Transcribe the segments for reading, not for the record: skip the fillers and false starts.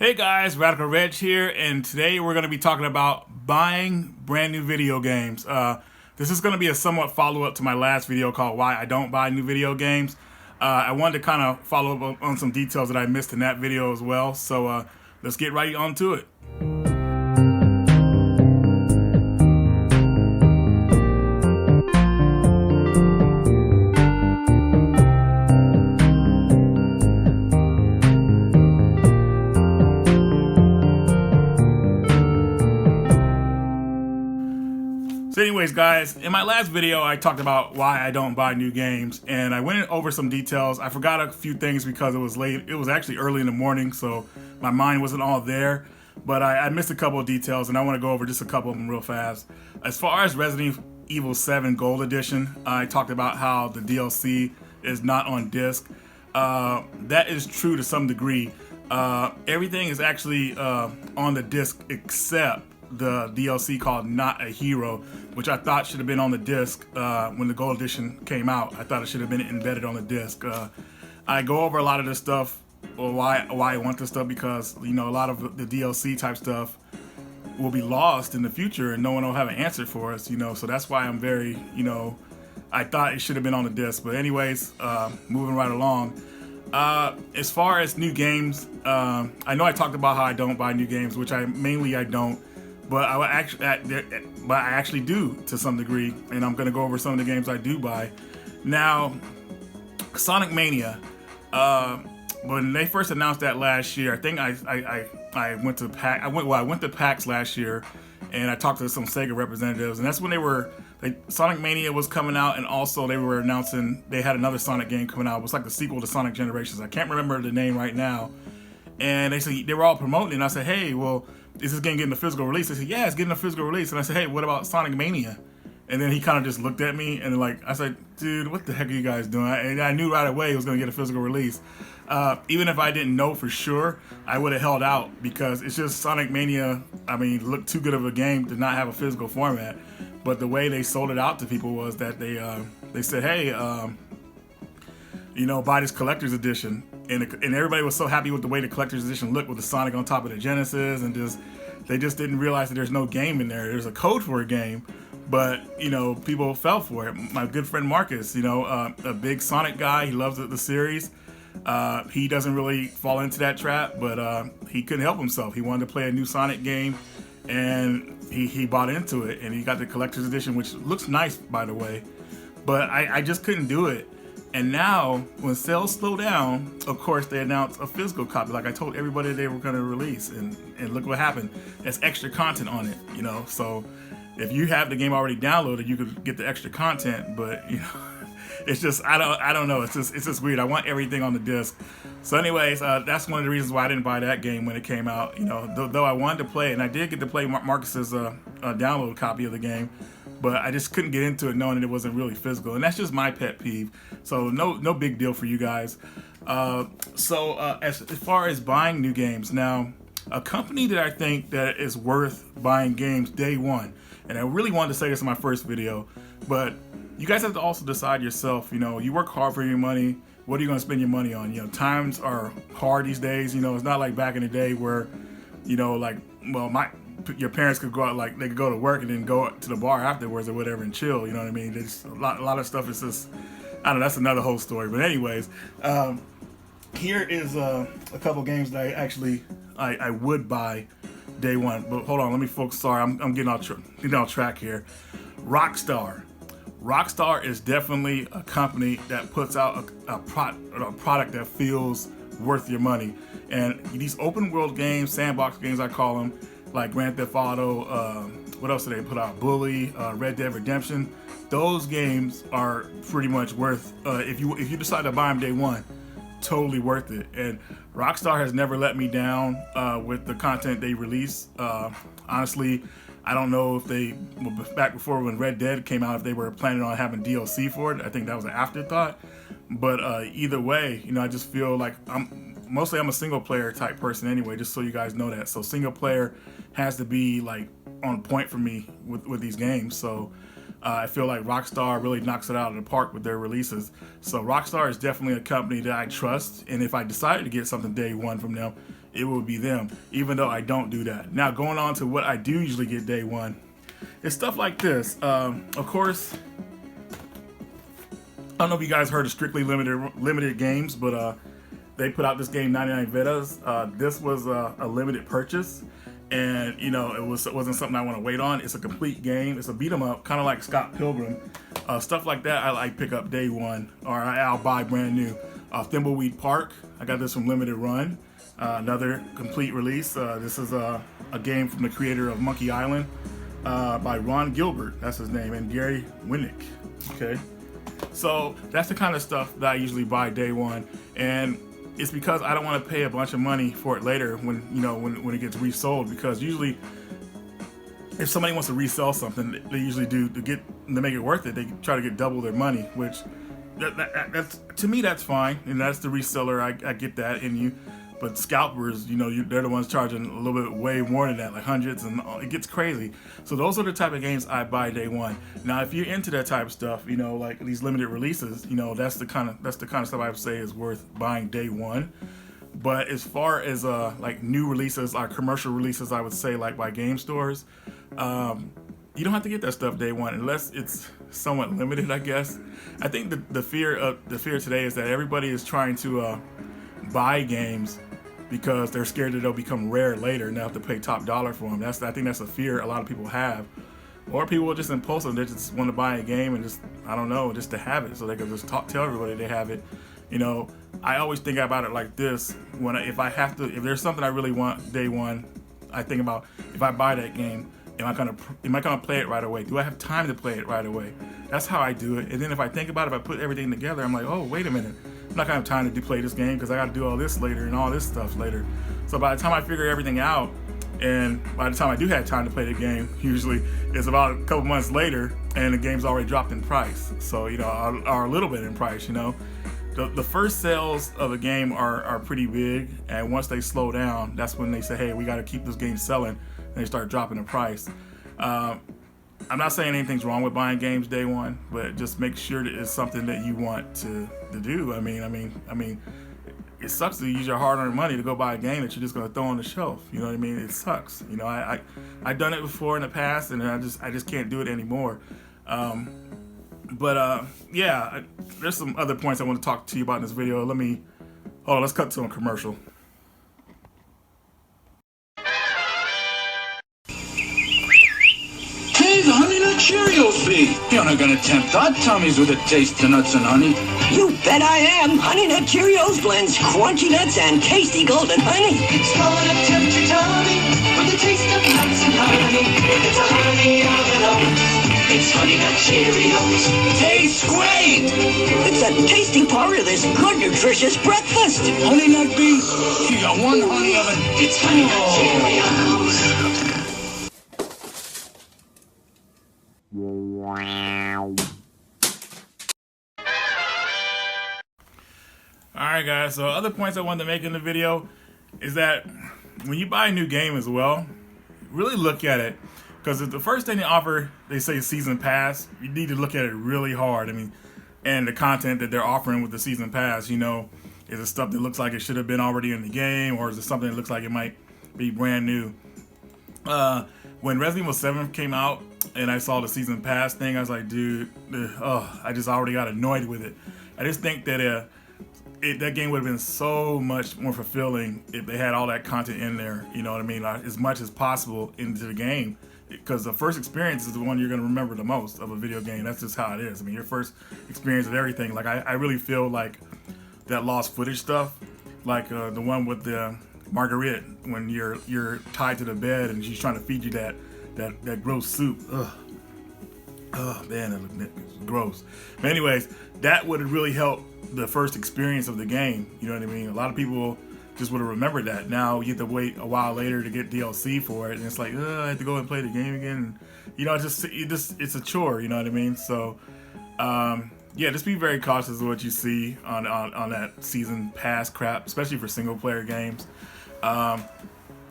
Hey guys, Radical Reg here, and today we're going to be talking about buying brand new video games. This is going to be a somewhat follow-up to my last video called Why I Don't Buy New Video Games. I wanted to kind of follow up on some details that I missed in that video as well, so let's get right on to it. So anyways, guys, in my last video, I talked about why I don't buy new games, and I went over some details. I forgot a few things because it was late. It was actually early in the morning, so my mind wasn't all there, but I missed a couple of details, and I want to go over just a couple of them real fast. As far as Resident Evil 7 Gold Edition, I talked about how the DLC is not on disc. That is true to some degree. Everything is actually on the disc except the DLC called Not a Hero, which I thought should have been on the disc when the Gold Edition came out. I thought it should have been embedded on the disc. I go over a lot of this stuff, or why I want this stuff, because a lot of the DLC type stuff will be lost in the future, and no one will have an answer for us. So that's why I'm very, I thought it should have been on the disc. But anyways, moving right along. As far as new games, I know I talked about how I don't buy new games, which I don't. But I actually do to some degree, and I'm going to go over some of the games I do buy. Now, Sonic Mania. When they first announced that last year, I think I went to PAX last year, and I talked to some Sega representatives, and that's when Sonic Mania was coming out, and also they were announcing they had another Sonic game coming out. It was like the sequel to Sonic Generations. I can't remember the name right now. And they said they were all promoting it, and I said, hey, well, is this game getting a physical release? They said, yeah, it's getting a physical release. And I said, hey, what about Sonic Mania? And then he kind of just looked at me, and I said, dude, what the heck are you guys doing? And I knew right away it was going to get a physical release. Even if I didn't know for sure, I would have held out, because it's just Sonic Mania, looked too good of a game to not have a physical format. But the way they sold it out to people was that they said, hey, buy this collector's edition. And everybody was so happy with the way the collector's edition looked with the Sonic on top of the Genesis, and they just didn't realize that there's no game in there. There's a code for a game, but people fell for it. My good friend Marcus, a big Sonic guy, he loves the series. He doesn't really fall into that trap, but he couldn't help himself. He wanted to play a new Sonic game, and he bought into it, and he got the collector's edition, which looks nice, by the way. But I just couldn't do it. And now, when sales slow down, of course, they announce a physical copy, like I told everybody they were going to release. And look what happened. There's extra content on it, So if you have the game already downloaded, you could get the extra content. But, it's just, I don't know. It's just weird. I want everything on the disc. So anyways, that's one of the reasons why I didn't buy that game when it came out. Though I wanted to play it, and I did get to play Marcus's download copy of the game. But I just couldn't get into it knowing that it wasn't really physical. And that's just my pet peeve. So no big deal for you guys. As far as buying new games, now, a company that I think that is worth buying games day one, and I really wanted to say this in my first video, but you guys have to also decide yourself, you work hard for your money. What are you going to spend your money on? Times are hard these days. It's not like back in the day where, your parents could go out, they could go to work and then go to the bar afterwards or whatever and chill. You know what I mean? There's a lot of stuff is just, I don't know, that's another whole story. But anyways, here is a couple games that I would buy day one. But hold on, let me focus. Sorry, I'm getting off track here. Rockstar. Rockstar is definitely a company that puts out a product that feels worth your money. And these open world games, sandbox games, I call them, like Grand Theft Auto, what else did they put out? Bully, Red Dead Redemption. Those games are pretty much worth, if you decide to buy them day one, totally worth it. And Rockstar has never let me down with the content they release. Honestly, I don't know if back before when Red Dead came out, if they were planning on having DLC for it. I think that was an afterthought. But either way, I just feel like I'm a single player type person anyway, just so you guys know that. So single player has to be on point for me with these games. So I feel like Rockstar really knocks it out of the park with their releases. So Rockstar is definitely a company that I trust. And if I decided to get something day one from them, it will be them, even though I don't do that. Now, going on to what I do usually get day one, it's stuff like this. Of course, I don't know if you guys heard of Strictly Limited Games, but they put out this game 99 Vidas. This was a limited purchase, and you know it wasn't something I want to wait on. It's a complete game. It's a beat 'em up, kind of like Scott Pilgrim. Stuff like that I like pick up day one, or I'll buy brand new. Thimbleweed Park, I got this from Limited Run. Another complete release. This is a game from the creator of Monkey Island, by Ron Gilbert, that's his name, and Gary Winnick. Okay, so that's the kind of stuff that I usually buy day one, and it's because I don't want to pay a bunch of money for it later when when it gets resold, because usually if somebody wants to resell something, they usually do to make it worth it. They try to get double their money, which that's to me that's fine, and that's the reseller. I get that in you. But scalpers, they're the ones charging a little bit way more than that, like hundreds, and it gets crazy. So those are the type of games I buy day one. Now, if you're into that type of stuff, like these limited releases, that's the kind of stuff I would say is worth buying day one. But as far as like new releases or commercial releases, I would say like by game stores, you don't have to get that stuff day one unless it's somewhat limited, I guess. I think the fear today is that everybody is trying to buy games because they're scared that they'll become rare later and they'll have to pay top dollar for them. I think that's a fear a lot of people have. Or people are just impulsive. They just want to buy a game and just to have it so they can just tell everybody they have it. I always think about it like this. If there's something I really want day one, I think about, if I buy that game, am I gonna play it right away? Do I have time to play it right away? That's how I do it. And then if I think about it, if I put everything together, I'm like, oh, wait a minute. I'm not gonna have time to play this game because I gotta do all this later and all this stuff later. So by the time I figure everything out, and by the time I do have time to play the game, usually it's about a couple months later and the game's already dropped in price. So, or a little bit in price, The first sales of a game are pretty big, and once they slow down, that's when they say, hey, we gotta keep this game selling, and they start dropping the price. I'm not saying anything's wrong with buying games day one, but just make sure that it's something that you want to do. I mean, it sucks to use your hard-earned money to go buy a game that you're just gonna throw on the shelf. You know what I mean? It sucks. I've done it before in the past, and I just can't do it anymore. Yeah, there's some other points I want to talk to you about in this video. Let's cut to a commercial. Hey, the Honey Nut Cheerios bee. You're not gonna tempt our tummies with a taste of nuts and honey. You bet I am. Honey Nut Cheerios blends crunchy nuts and tasty golden honey. It's gonna tempt your tummy with the taste of nuts and honey. It's a honey of it all. It's Honey Nut Cheerios. Tastes great. It's a tasty part of this good, nutritious breakfast. Honey Nut bee, you got one honey oven. It's Honey Nut Cheerios. Alright guys, so other points I wanted to make in the video is that when you buy a new game as well, really look at it. Because if the first thing they offer, they say season pass, you need to look at it really hard. And the content that they're offering with the season pass, is it stuff that looks like it should have been already in the game, or is it something that looks like it might be brand new? When Resident Evil 7 came out and I saw the season pass thing, I was like, dude, I just already got annoyed with it. I just think that that game would have been so much more fulfilling if they had all that content in there, as much as possible into the game. Because the first experience is the one you're going to remember the most of a video game. That's just how it is. Your first experience of everything. Like I really feel like that lost footage stuff, like the one with the Marguerite, when you're tied to the bed and she's trying to feed you that gross soup. Ugh. Oh man, that looked gross. But anyways, that would have really helped the first experience of the game. You know what I mean? A lot of people just would have remembered that. Now you have to wait a while later to get DLC for it, and it's like, I have to go and play the game again. It's a chore. You know what I mean? So, yeah, just be very cautious of what you see on that season pass crap, especially for single player games.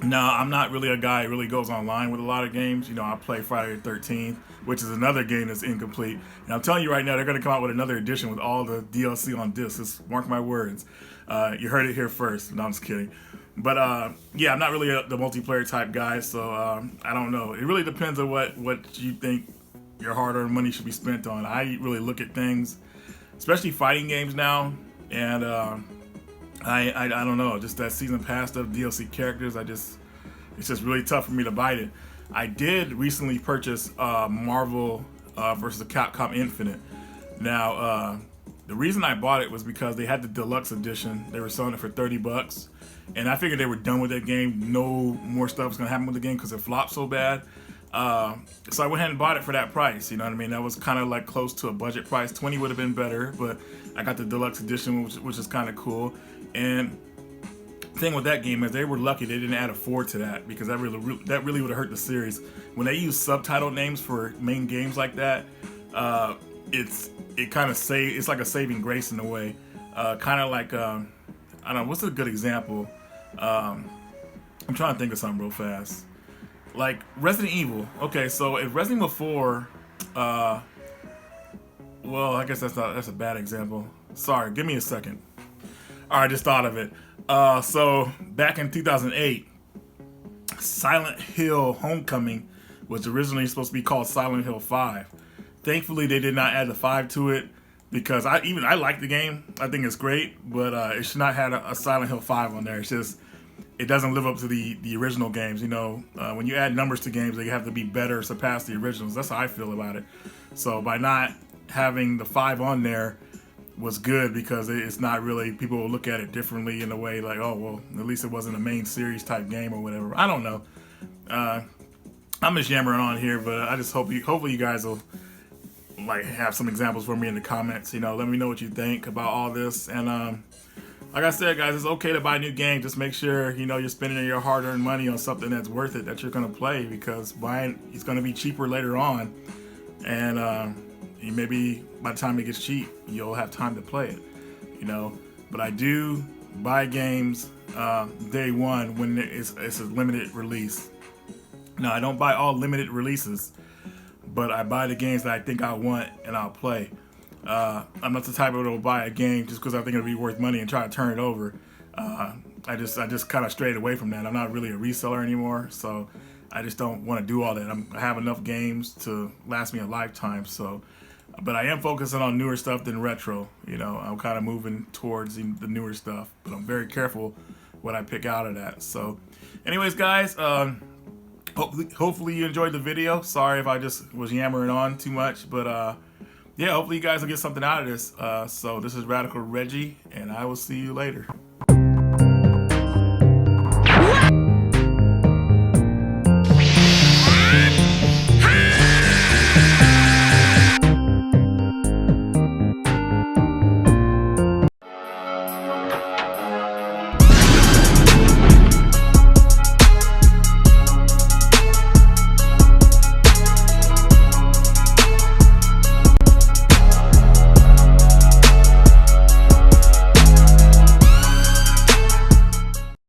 No, I'm not really a guy who really goes online with a lot of games. You know, I play Friday the 13th, which is another game that's incomplete. And I'm telling you right now, they're going to come out with another edition with all the DLC on disc. Just mark my words. You heard it here first. No, I'm just kidding. But yeah, I'm not really the multiplayer type guy, so I don't know. It really depends on what you think your hard-earned money should be spent on. I really look at things, especially fighting games now, and I don't know, just that season pass of DLC characters. It's just really tough for me to bite it. I did recently purchase Marvel versus Capcom Infinite. Now, the reason I bought it was because they had the deluxe edition. They were selling it for $30, and I figured they were done with that game. No more stuff was gonna happen with the game because it flopped so bad. So I went ahead and bought it for that price. You know what I mean? That was kind of like close to a budget price. 20 would have been better, but I got the deluxe edition, which is kind of cool. And the thing with that game is they were lucky they didn't add a 4 to that, because that really would have hurt the series. When they use subtitle names for main games like that, it's like a saving grace in a way. Kind of like I don't know, what's a good example? I'm trying to think of something real fast. Like Resident Evil. Okay, so if Resident Evil 4, well, I guess that's a bad example. Sorry, give me a second. All right, I just thought of it. So back in 2008, Silent Hill Homecoming was originally supposed to be called Silent Hill 5. Thankfully, they did not add the 5 to it, because I like the game. I think it's great, but it should not have a Silent Hill 5 on there. It's just, it doesn't live up to the original games. You know, when you add numbers to games, they have to be better, surpass the originals. That's how I feel about it. So by not having the 5 on there was good, because it's not really, people will look at it differently in a way like, oh, well, at least it wasn't a main series type game or whatever. I don't know. I'm just yammering on here, but I just hopefully you guys will like have some examples for me in the comments. You know, let me know what you think about all this. And like I said, guys, it's okay to buy new games. Just make sure, you know, you're spending your hard-earned money on something that's worth it, that you're going to play, because buying it's going to be cheaper later on. And maybe by the time it gets cheap, you'll have time to play it, you know. But I do buy games day one when it's a limited release. Now, I don't buy all limited releases, but I buy the games that I think I want and I'll play. I'm not the type of to buy a game just because I think it'll be worth money and try to turn it over. I just kind of strayed away from that. I'm not really a reseller anymore, so I just don't want to do all that. I have enough games to last me a lifetime. So, but I am focusing on newer stuff than retro. You know, I'm kind of moving towards the newer stuff, but I'm very careful what I pick out of that. So, anyways, guys, hopefully you enjoyed the video. Sorry if I just was yammering on too much, but yeah, hopefully you guys will get something out of this. So this is Radical Reggie, and I will see you later.